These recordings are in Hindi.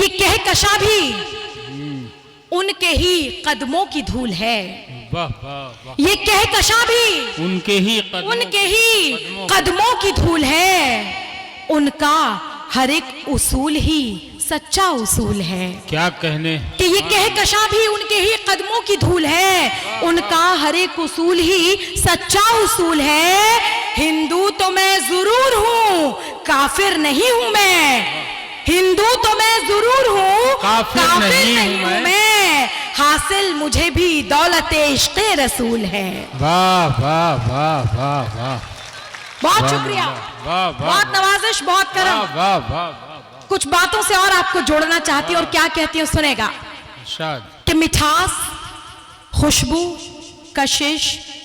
ये कहकशा भी उनके ही कदमों की धूल है। वाह वाह वाह। ये कहकशा भी उनके ही कदमों की धूल है। उनका हर एक उसूल ही सच्चा उसूल है। क्या कहने कि ये कहकशा भी उनके ही कदमों की धूल है। उनका हर एक उसूल ही सच्चा उसूल है। हिंदू तो मैं जरूर हूँ, काफिर नहीं हूँ मैं। हिंदू तो मैं जरूर हूँ, काफिर नहीं हूँ मैं। हासिल मुझे भी दौलते इश्क़े रसूल है। वाह वाह वाह वाह वाह। बहुत शुक्रिया, बहुत नवाजिश, बहुत करम। वाह वाह वाह। कुछ बातों से और आपको जोड़ना चाहती हूँ और क्या कहती हूँ सुनेगा। कि मिठास, खुशबू, कशिश,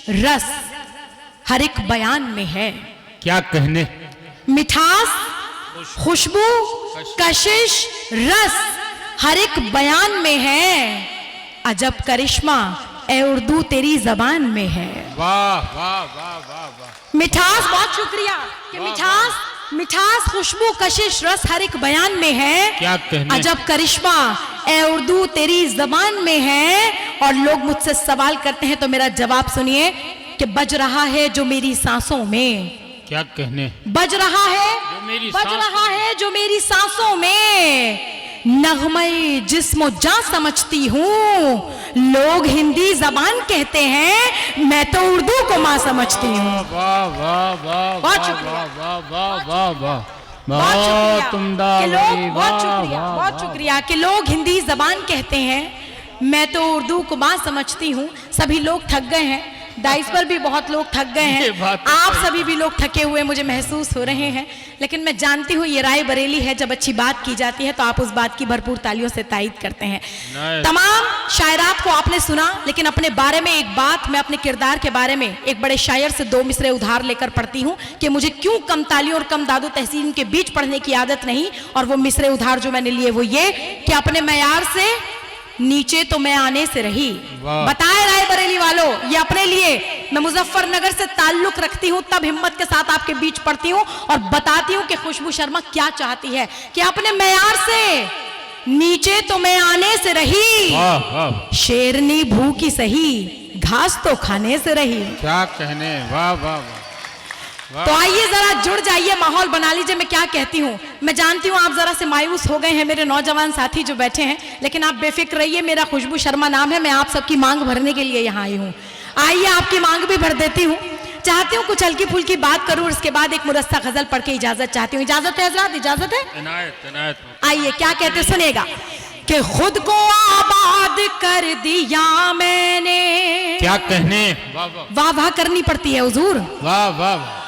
रस हर एक बयान में है। क्या कहने मिठास, खुशबू, कशिश, रस हर एक बयान में है। अजब करिश्मा ए उर्दू तेरी जबान में है। वाह वाह वाह वाह वाह। मिठास, बहुत शुक्रिया। कि मिठास, खुशबू, कशिश, रस हर एक बयान में है। क्या कहने अजब करिश्मा ए उर्दू तेरी जबान में है। और लोग मुझसे सवाल करते हैं तो मेरा जवाब सुनिए कि बज रहा है जो मेरी सांसों में। क्या कहने बज रहा है जो मेरी सांसों में। नगमे जिस्मो जान समझती हूँ। लोग हिंदी जबान कहते हैं, मैं तो उर्दू को माँ समझती हूँ। वाह वाह वाह। बहुत शुक्रिया, वाह वाह वाह वाह। बहुत बहुत शुक्रिया कि लोग हिंदी जबान कहते हैं, मैं तो उर्दू को माँ समझती हूँ। सभी लोग थक गए हैं, डाइस पर भी बहुत लोग थक गए हैं। आप सभी भी लोग थके हुए मुझे महसूस हो रहे हैं। लेकिन मैं जानती हूँ ये राय बरेली है, जब अच्छी बात की जाती है तो आप उस बात की भरपूर तालियों से तायीद करते हैं। तमाम शायरात को आपने सुना, लेकिन अपने बारे में एक बात, मैं अपने किरदार के बारे में एक बड़े शायर से 2 मिसरे उधार लेकर पढ़ती हूँ कि मुझे क्यों कम तालियों और कम दादो तहसीन के बीच पढ़ने की आदत नहीं। और वो मिसरे उधार जो मैंने लिए वो ये कि अपने मयार से नीचे तो मैं आने से रही। बताए राय बरेली वालों, ये अपने लिए मैं मुजफ्फरनगर से ताल्लुक रखती हूँ, तब हिम्मत के साथ आपके बीच पढ़ती हूँ और बताती हूँ कि खुशबू शर्मा क्या चाहती है कि अपने मयार से नीचे तो मैं आने से रही। शेरनी भूखी सही, घास तो खाने से रही। क्या कहने, वाह वाह वाह। तो आइए जरा जुड़ जाइए, माहौल बना लीजिए। मैं क्या कहती हूँ, मैं जानती हूँ आप जरा से मायूस हो गए हैं मेरे नौजवान साथी जो बैठे हैं, लेकिन आप बेफिक्र रहिए। मेरा खुशबू शर्मा नाम है, मैं आप सबकी मांग भरने के लिए यहाँ आई हूँ। आइए आपकी मांग भी भर देती हूँ। चाहती हूँ कुछ हल्की फुल्की बात करूँ, उसके बाद एक मुरस्सा गजल पढ़ के इजाजत चाहती हूँ। इजाजत है हजरात, इजाजत है? आइए क्या कहते सुनेगा कि खुद को आबाद कर दिया मैंने। क्या कहने, वाह वाह करनी पड़ती है हुजूर। वाह वाह।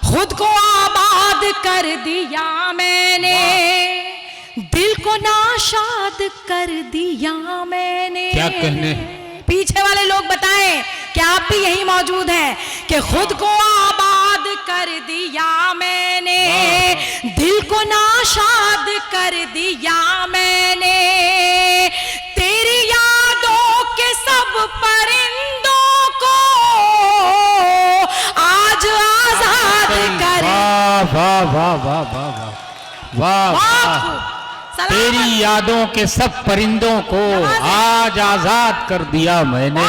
खुद को आबाद कर दिया मैंने, दिल को नाशाद कर दिया मैंने। क्या कहने, पीछे वाले लोग बताएं कि आप भी यही मौजूद हैं कि खुद को आबाद कर दिया मैंने, दिल को नाशाद कर दिया मैंने। तेरी यादों के सब परिंदों को आज आजाद कर। वाह वाह वाह वाह वाह वाह। तेरी यादों के सब परिंदों को आज आजाद कर दिया मैंने।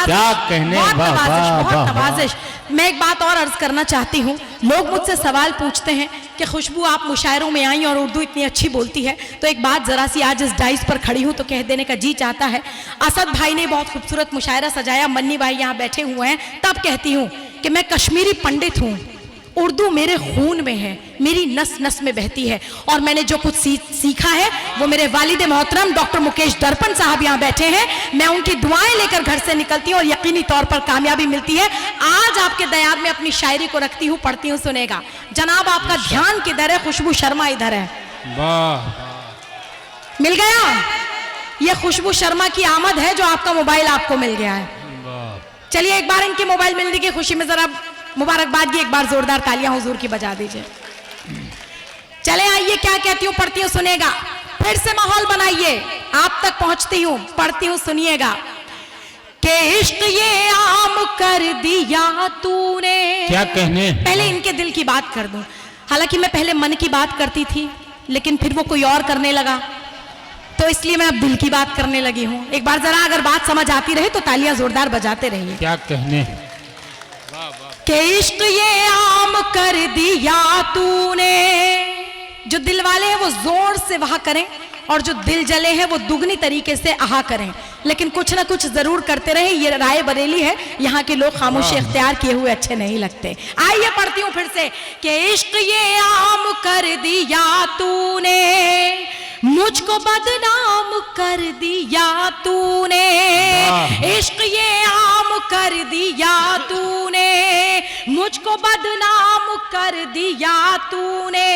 क्या कहने, वाह वाह वाह। मैं एक बात और अर्ज करना चाहती हूँ। लोग मुझसे सवाल पूछते हैं कि खुशबू आप मुशायरों में आई और उर्दू इतनी अच्छी बोलती है, तो एक बात जरा सी आज इस डाइस पर खड़ी हूँ तो कह देने का जी चाहता है। असद भाई ने बहुत खूबसूरत मुशायरा सजाया, मन्नी भाई यहाँ बैठे हुए हैं, तब कहती हूँ कि मैं कश्मीरी पंडित हूँ। उर्दू मेरे खून में है, मेरी नस नस में बहती है, और मैंने जो कुछ सीखा है वो मेरे वालिद मोहतरम डॉक्टर मुकेश दर्पण साहब यहाँ बैठे हैं। मैं उनकी दुआएं लेकर घर से निकलती हूँ और यकीनी तौर पर कामयाबी मिलती है। आज आपके दयार में अपनी शायरी को रखती हूँ, पढ़ती हूँ, सुनेगा। जनाब आपका ध्यान किधर है? खुशबू शर्मा इधर है। मिल गया? ये खुशबू शर्मा की आमद है जो आपका मोबाइल आपको मिल गया है। चलिए एक बार इनके मोबाइल मिलने की खुशी में जरा मुबारकबाद की एक बार जोरदार तालियां हुजूर की बजा दीजिए। चले आइए क्या कहती हूँ, पढ़ती हूँ, सुनेगा। फिर से माहौल बनाइए, आप तक पहुंचती हूँ, पढ़ती हूँ, सुनिएगा। कि इश्क ये आम कर दिया तूने। क्या कहने, पहले इनके दिल की बात कर दूं। हालांकि मैं पहले मन की बात करती थी, लेकिन फिर वो कोई और करने लगा, तो इसलिए मैं अब दिल की बात करने लगी हूँ। एक बार जरा अगर बात समझ आती रहे तो तालियां जोरदार बजाते रहिए। क्या कहने कि इश्क ये आम कर दिया तूने। जो दिल वाले हैं वो जोर से वहा करें, और जो दिल जले हैं वो दुगनी तरीके से आहा करें, लेकिन कुछ ना कुछ जरूर करते रहे। ये राय बरेली है, यहाँ के लोग खामोशी इख्तियार किए हुए अच्छे नहीं लगते। आइए पढ़ती हूँ फिर से कि इश्क ये आम कर दिया तूने, मुझको बदनाम कर दिया तूने। इश्क ये आम कर दिया तूने, मुझको बदनाम कर दिया तूने।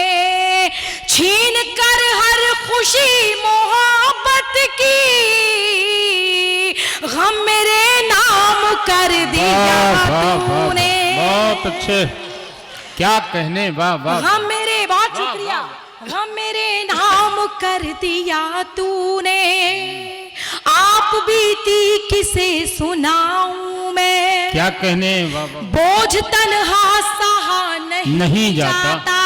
छीन कर हर खुशी मोहब्बत की, गम मेरे नाम कर दिया तूने। बहुत अच्छे, क्या कहने, वाह वाह। गम मेरे, बहुत शुक्रिया, गम मेरे नाम कर दिया तूने। आप बीती किसे सुनाऊं मैं, क्या कहने, वाह वाह। बोझ तन्हा सहा नहीं जाता।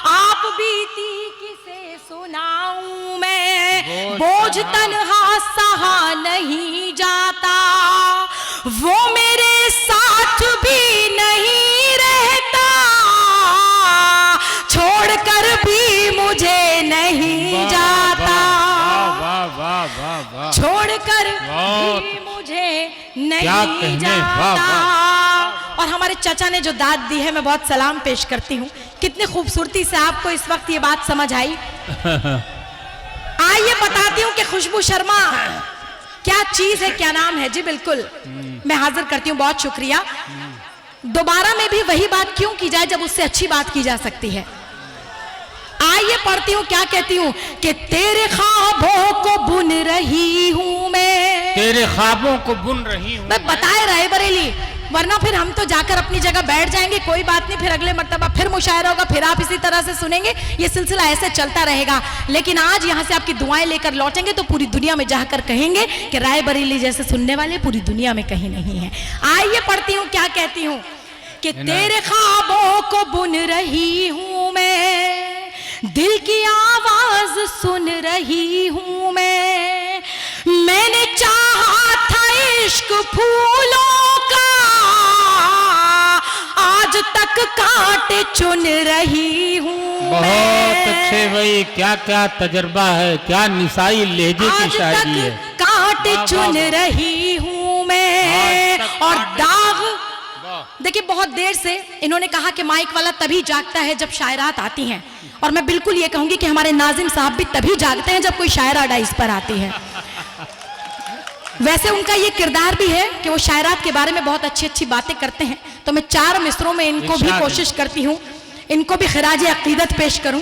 आप बीती किसे सुनाऊं मैं, बोझ तन्हा सहा नहीं जाता। वो मेरे साथ भी नहीं रहता, छोड़कर भी मुझे नहीं जाता। छोड़कर भी मुझे नहीं जाता। और हमारे चाचा ने जो दाद दी है, मैं बहुत सलाम पेश करती हूँ। कितनी खूबसूरती से आपको इस वक्त ये बात समझ आई। आइए बताती हूँ कि खुशबू शर्मा क्या चीज है, क्या नाम है। जी बिल्कुल, मैं हाजिर करती हूँ, बहुत शुक्रिया। दोबारा में भी वही बात क्यों की जाए जब उससे अच्छी बात की जा सकती है। आइए पढ़ती हूँ, क्या कहती हूँ कि तेरे ख्वाबों को बुन रही हूँ मैं। तेरे ख्वाबों को बुन रही हूँ मैं बताए रहे बरेली, वरना फिर हम तो जाकर अपनी जगह बैठ जाएंगे। कोई बात नहीं, फिर अगले मर्तबा फिर मुशायरा होगा, फिर आप इसी तरह से सुनेंगे। ये सिलसिला ऐसे चलता रहेगा। लेकिन आज यहाँ से आपकी दुआएं लेकर लौटेंगे तो पूरी दुनिया में जाकर कहेंगे कि राय बरेली जैसे सुनने वाले पूरी दुनिया में कहीं नहीं है। आइए पढ़ती हूँ, क्या कहती हूँ कि तेरे ख्वाबों को बुन रही हूँ मैं, दिल की आवाज सुन रही हूँ मैं। मैंने चाहा था इश्क फूलों का, आज तक कांटे चुन रही हूँ। बहुत अच्छे भाई, क्या क्या तजर्बा है, क्या निसाई लहजे की शायरी है। कांटे चुन रही हूँ मैं। और दाग, देखिए बहुत देर से इन्होंने कहा कि माइक वाला तभी जागता है जब शायरात आती हैं, और मैं बिल्कुल ये कहूंगी कि हमारे नाजिम साहब भी तभी जागते हैं जब कोई शायरा डाइस पर आती है। वैसे उनका ये किरदार भी है कि वो शायरात के बारे में बहुत अच्छी अच्छी बातें करते हैं। तो मैं 4 मिसरों में इनको भी कोशिश करती हूँ, इनको भी खिराज अकीदत पेश करूं।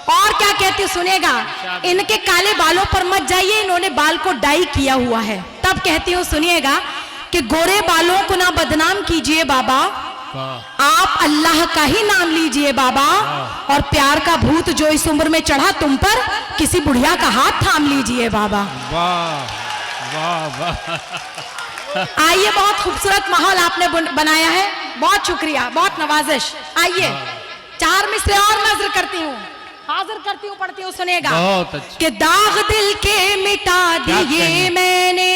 और क्या कहती हूँ सुनेगा, इनके काले बालों पर मत जाइए, इन्होंने बाल को डाई किया हुआ है। तब कहती हूँ सुनिएगा कि गोरे बालों को ना बदनाम कीजिए बाबा, आप अल्लाह का ही नाम लीजिए बाबा। और प्यार का भूत जो इस उम्र में चढ़ा तुम पर, किसी बुढ़िया का हाथ थाम लीजिए बाबा। वाह वाह वाह। आइए, बहुत खूबसूरत माहौल आपने बनाया है, बहुत शुक्रिया, बहुत नवाजिश। आइए 4 मिसरे और नजर करती हूँ, हाजिर करती हूँ, पढ़ती हूँ, सुनेगा कि दाग दिल के मिटा दिए मैंने,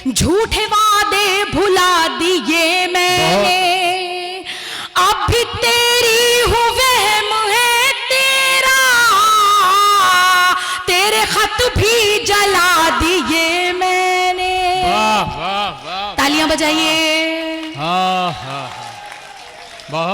झूठे वादे भुला दिए मैंने। अब भी तेरी हूँ वहम है तेरा, तेरे खत भी जला दिए मैंने। वाह वाह वाह, तालियां बजाइए। हाँ हाँ, बहुत